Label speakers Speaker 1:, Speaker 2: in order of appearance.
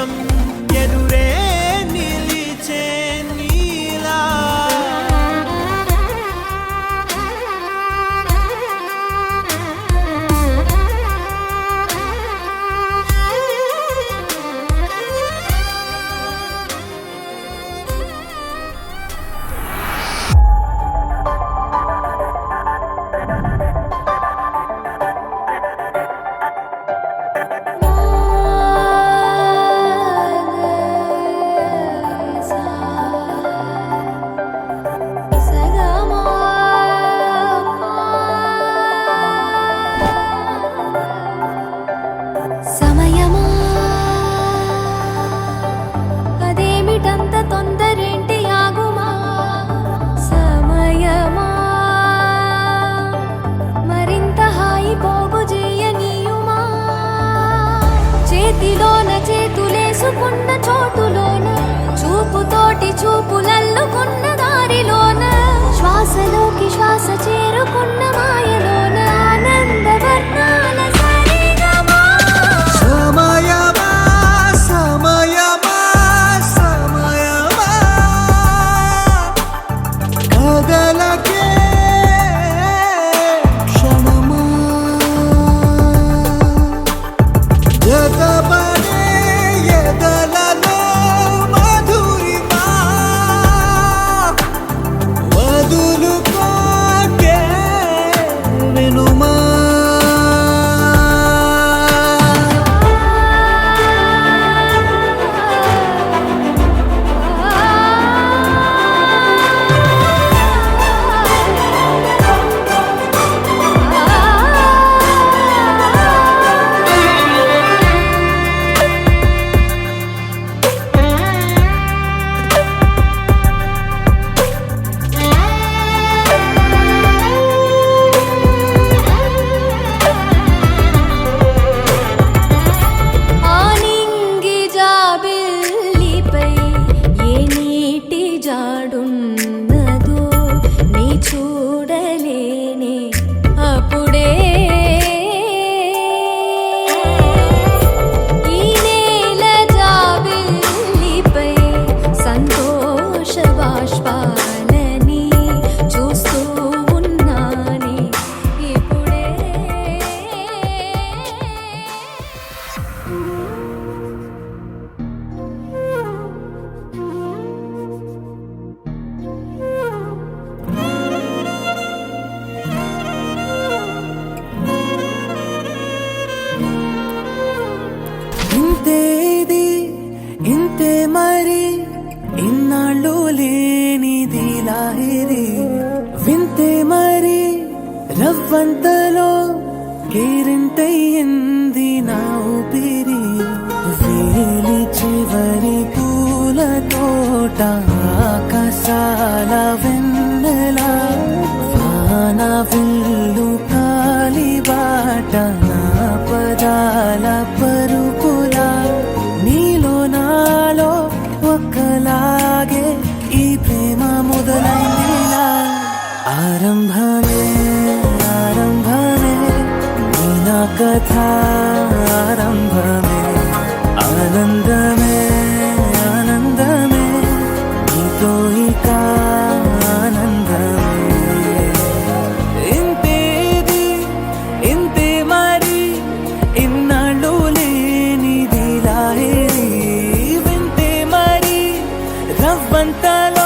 Speaker 1: నిమిషం ఎదురే నిలిచే నీలా
Speaker 2: తొందరేంటి ఆగుమా సమయమా మరింత హాయి పోగు చేయనీయుమా చేతిలోన చేతులేసుకున్న చోటులోన చూపుతోటి చూపులల్లుకున్న దారిలోన శ్వాసలోకి శ్వాస చేరుకున్న మాయలోన ఆనందవర్ణాల సరిగమా
Speaker 1: సమయమా సమయమా కదలకే క్షణమా జతపడే ఎదలలో మధురిమా వదులుకోకే వినుమా ఇంతేది ఇంతే మరి ఇన్నాళ్ళు లేనిది లాహిరి వింతే మరి రవ్వంతలో కేరింతయ్యింది నా ఊపిరి వేలి చివరి పూల తోట ఆకాశాల వెన్నెల వాన విల్లు కాలిబాట నా పదాల పరుగుల నీలో నాలో ఒక్కలాగే ఈ ప్రేమ మొదలైందిలా ఆరంభమే ఆరంభమే నీ నా కథ ఆరంభమే ఆనందమే ఆనందమే నీతో ఇక ఆనందమే ఇంతేది ఇంతే మరి ఇన్నాళ్ళు లేనిది లాహిరి వింతే మరి రవ్వంతలో